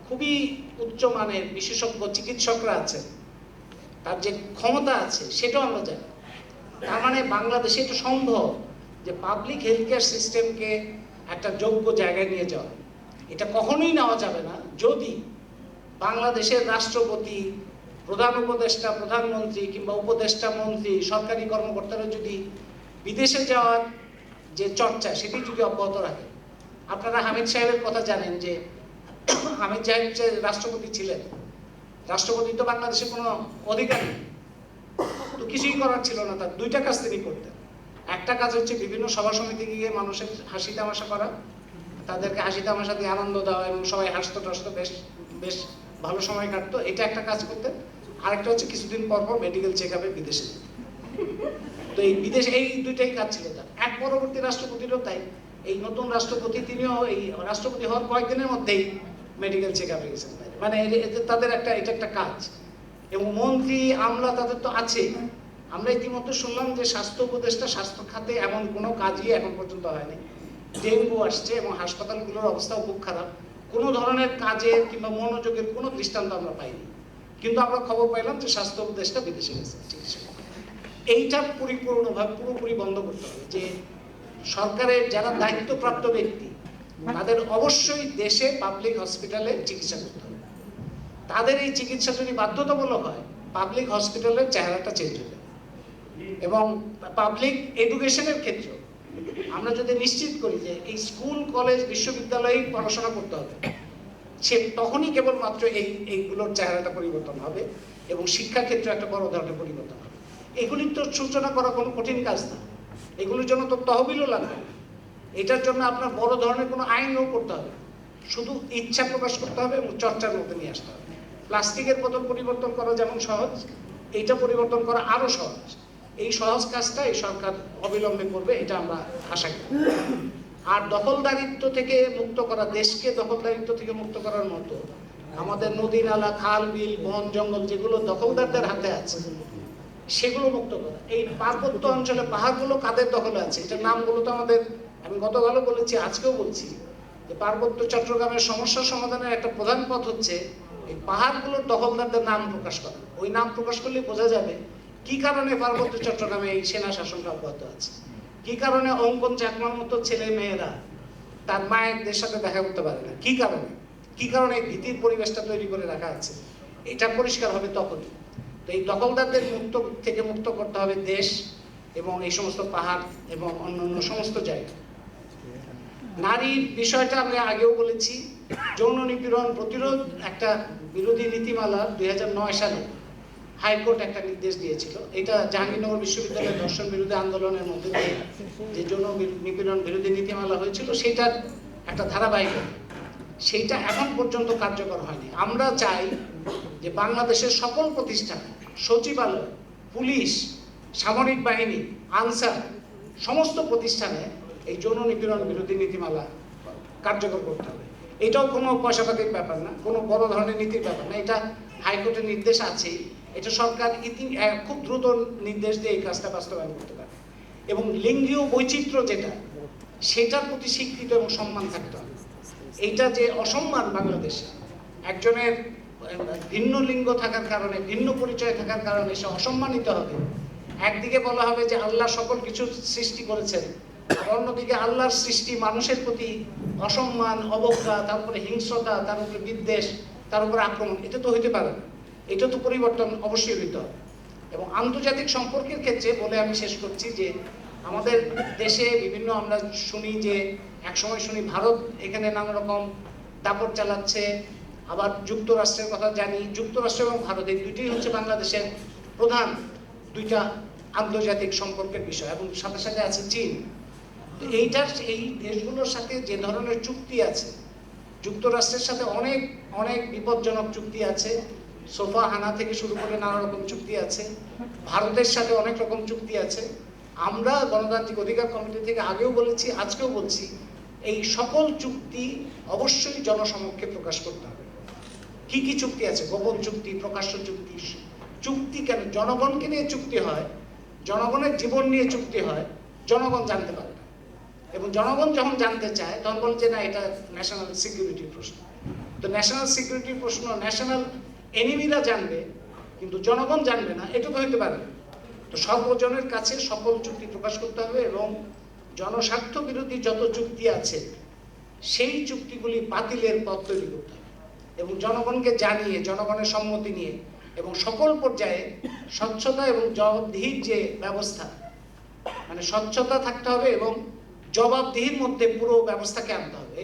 খুবই উচ্চমানের বিশেষজ্ঞ চিকিৎসকরা আছে, তার যে ক্ষমতা আছে সেটাও আমরা জানি। তার মানে বাংলাদেশে এটা সম্ভব যে পাবলিক হেলথ কেয়ার সিস্টেমকে একটা যোগ্য জায়গায় নিয়ে যাওয়া। এটা কখনোই নেওয়া যাবে না যদি বাংলাদেশের রাষ্ট্রপতি, প্রধান উপদেষ্টা, প্রধানমন্ত্রী কিংবা উপদেষ্টা মন্ত্রী, সরকারি কর্মকর্তারা যদি বিদেশে যাওয়ার যে চর্চা সেটি যদি অব্যাহত রাখে। আপনারা হামিদ সাহেবের কথা জানেন যে হামিদ সাহেব যে রাষ্ট্রপতি ছিলেন, রাষ্ট্রপতি তো বাংলাদেশে কোনো অধিকার নেই, তো কিছুই করার ছিল না। তার দুইটা কাজ তিনি করতেন। একটা কাজ হচ্ছে বিভিন্ন সভা সমিতি গিয়ে মানুষের হাসি তামাশা করা, তাদেরকে হাসি তামাশা দিয়ে আনন্দ দেওয়া এবং সবাই হাসতো টাসতো, বেশ বেশ ভালো সময় কাটতো, এটা একটা কাজ করতেন। আরেকটা হচ্ছে কিছুদিন পর পর মেডিকেল চেক আপে বিদেশে যেতেন। তো এই বিদেশে এই দুইটাই কাজ ছিল তার। এক পরবর্তী রাষ্ট্রপতিরও তাই। এই নতুন রাষ্ট্রপতি তিনিও এই রাষ্ট্রপতি হওয়ার কয়েকদিনের মধ্যেই মেডিকেল চেক আপে গেছেন। মানে তাদের এটা একটা কাজ। এবং মন্ত্রী আমলা তাদের তো আছে। আমরা ইতিমধ্যে শুনলাম যে স্বাস্থ্য উপদেষ্টা স্বাস্থ্য খাতে এমন কোনো কাজই এখন পর্যন্ত হয়নি। ডেঙ্গু আসছে এবং হাসপাতালগুলোর অবস্থাও খুব খারাপ। কোনো ধরনের কাজের কিংবা মনোযোগের কোনো দৃষ্টান্ত আমরা পাইনি। কিন্তু আমরা খবর পাইলাম যে স্বাস্থ্য উপদেষ্টা বিদেশে গেছে চিকিৎসা। এইটা পুরোপুরি বন্ধ করতে হবে যে সরকারের যারা দায়িত্বপ্রাপ্ত ব্যক্তি তাদের অবশ্যই দেশে পাবলিক হসপিটালে চিকিৎসা করতে হবে। তাদের এই চিকিৎসা যদি বাধ্যতামূলক হয়, পাবলিক হসপিটালের চেহারাটা চেঞ্জ হয়ে যাবে। এবং পাবলিক এডুকেশনের ক্ষেত্রে আমরা যদি নিশ্চিত করি যে এই স্কুল কলেজ বিশ্ববিদ্যালয়ে পড়াশোনা করতে হবে, সে তখনই কেবলমাত্র এইগুলোর চেহারাটা পরিবর্তন হবে এবং শিক্ষাক্ষেত্রে একটা বড় ধরনের পরিবর্তন হবে। এগুলির তো সূচনা করা কোনো কঠিন কাজ না, এগুলির জন্য তো তহবিলও লাগবে না। এটার জন্য আপনার বড় ধরনের কোনো আইনও করতে হবে, শুধু ইচ্ছা প্রকাশ করতে হবে এবং চর্চার মধ্যে নিয়ে আসতে হবে। প্লাস্টিকের বোতল পরিবর্তন করা যেমন সহজ, এইটা পরিবর্তন করা আরো সহজ। এই সহজ কাজটা এই সরকার অবিলম্বে করবে, এটা আমরা আশা করি। আর দখলদারিত্ব থেকে মুক্ত করা, দেশকে দখলদারিত্ব থেকে মুক্ত করার মতো আমাদের নদী নালা, খাল বিল, বন জঙ্গল যেগুলো দখলদারদের হাতে আছে সেগুলো মুক্ত করা। এই পার্বত্য অঞ্চলে পাহাড়গুলো কাদের দখলে আছে, এটার নামগুলো তো আমাদের, আমি গতকালও বলেছি আজকেও বলছি যে পার্বত্য চট্টগ্রামের সমস্যার সমাধানের একটা প্রধান পথ হচ্ছে এই পাহাড়গুলোর দখলদারদের নাম প্রকাশ করা। ওই নাম প্রকাশ করলে বোঝা যাবে কি কারণে পার্বত্য চট্টগ্রামে এই সেনা শাসনটা অব্যাহত আছে, কি কারণে অঙ্কন চাকমার মতো ছেলে মেয়েরা তার মায়ের সাথে দেখা করতে পারে না, কি কারণে এই ভীতির পরিবেশটা তৈরি করে রাখা আছে। এটা পরিষ্কার হবে তখনই। তো এই দখলদারদের মুক্ত করতে হবে দেশ এবং এই সমস্ত পাহাড় এবং অন্যান্য সমস্ত জায়গা। নারীর বিষয়টা আমি আগেও বলেছি, যৌন নিপীড়ন প্রতিরোধ একটা বিরোধী নীতিমালা 2009 সালে হাইকোর্ট একটা নির্দেশ দিয়েছিল। এটা জাহাঙ্গীরনগর বিশ্ববিদ্যালয়ের ধর্ষণ বিরোধী আন্দোলনের মধ্যে দিয়ে যে যৌন নিপীড়ন বিরোধী নীতিমালা হয়েছিল সেটার একটা ধারাবাহিকতা, সেইটা এখন পর্যন্ত কার্যকর হয়নি। আমরা চাই যে বাংলাদেশের সকল প্রতিষ্ঠান, সচিবালয়, পুলিশ, সামরিক বাহিনী, আনসার, সমস্ত প্রতিষ্ঠানে এই যৌন নিপীড়ন বিরোধী নীতিমালা কার্যকর করতে হবে। এটাও কোনো পয়সাপাতির ব্যাপার না, কোনো বড় ধরনের নীতির ব্যাপার না, এটা হাইকোর্টের নির্দেশ আছেই। এটা সরকার খুব দ্রুত নির্দেশ দিয়ে এই কাজটা বাস্তবায়ন করতে পারে। এবং লিঙ্গীয় বৈচিত্র্য যেটা, সেটার প্রতি স্বীকৃতি এবং সম্মান থাকতে হবে। এইটা যে অসম্মান বাংলাদেশে, একজনের ভিন্ন লিঙ্গ থাকার কারণে, ভিন্ন পরিচয় থাকার কারণে সে অসম্মানিত হবে। একদিকে বলা হবে যে আল্লাহ সকল কিছু সৃষ্টি করেছেন, আর অন্যদিকে আল্লাহর সৃষ্টি মানুষের প্রতি অসম্মান, অবজ্ঞা, তারপরে হিংস্রতা, তার উপরে বিদ্বেষ, তার উপরে আক্রমণ, এটা তো হইতে পারে না। এটা তো পরিবর্তন অবশ্যই হইতে হবে। এবং আন্তর্জাতিক সম্পর্কের ক্ষেত্রে বলে আমি শেষ করছি যে আমাদের দেশে বিভিন্ন আমরা শুনি যে একসময় শুনি ভারত এখানে নানা রকম দাপট চালাচ্ছে, আবার যুক্তরাষ্ট্রের কথা জানি। যুক্তরাষ্ট্র এবং ভারত এই দুইটাই হচ্ছে বাংলাদেশের প্রধান দুইটা আন্তর্জাতিক সম্পর্কের বিষয়, এবং সাথে সাথে আছে চীন। তো এই দেশগুলোর সাথে যে ধরনের চুক্তি আছে, যুক্তরাষ্ট্রের সাথে অনেক অনেক বিপজ্জনক চুক্তি আছে, সোফা হানা থেকে শুরু করে নানা রকম চুক্তি আছে, ভারতের সাথে অনেক রকম চুক্তি আছে। আমরা গণতান্ত্রিক অধিকার কমিটি থেকে আগেও বলেছি, আজকেও বলছি, এই সকল চুক্তি অবশ্যই জনসমক্ষে প্রকাশ করতে হবে। কি কি চুক্তি আছে, গোপন চুক্তি, প্রকাশ্য চুক্তি। চুক্তি কেন জনগণকে নিয়ে চুক্তি হয়, জনগণের জীবন নিয়ে চুক্তি হয়, জনগণ জানতে পারে না। এবং জনগণ যখন জানতে চায় তখন বলে যে না, এটা ন্যাশনাল সিকিউরিটির প্রশ্ন। তো ন্যাশনাল সিকিউরিটির প্রশ্ন ন্যাশনাল এনিমিরা জানবে কিন্তু জনগণ জানবে না, এটা তো হইতে পারে না। তো সর্বজনের কাছে সকল চুক্তি প্রকাশ করতে হবে এবং জনস্বার্থ বিরোধী যত চুক্তি আছে সেই চুক্তিগুলি বাতিলের পথ তৈরি করতে হবে এবং জনগণকে জানিয়ে জনগণের সম্মতি নিয়ে এবং সকল পর্যায়ে স্বচ্ছতা এবং জবাবদিহির যে ব্যবস্থা, মানে স্বচ্ছতা থাকতে হবে এবং জবাবদিহির মধ্যে পুরো ব্যবস্থাকে আনতে হবে।